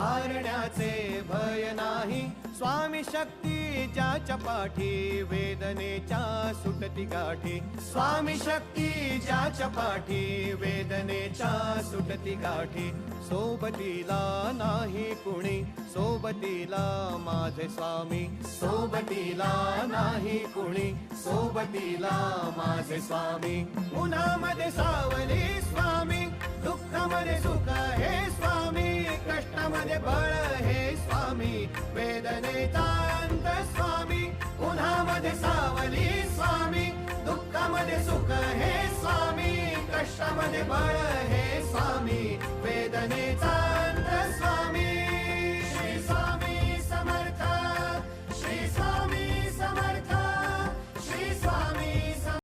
हारण्याचे भय नाही, स्वामी शक्ती ज्याच्या पाठी, वेदनेच्या सुटती गाठी. स्वामी शक्ती ज्याच्या पाठी, वेदनेच्या सुटती गाठी. सोबतीला नाही कुणी, सोबतीला माझे स्वामी. सोबतीला नाही कुणी, सोबतीला माझे स्वामी. उन्हामध्ये सावली स्वामी, दुःखामध्ये सुख हे स्वामी, कष्टामध्ये बळ हे स्वामी, वेदनेचा अंत स्वामी. उन्हामध्ये सावली स्वामी,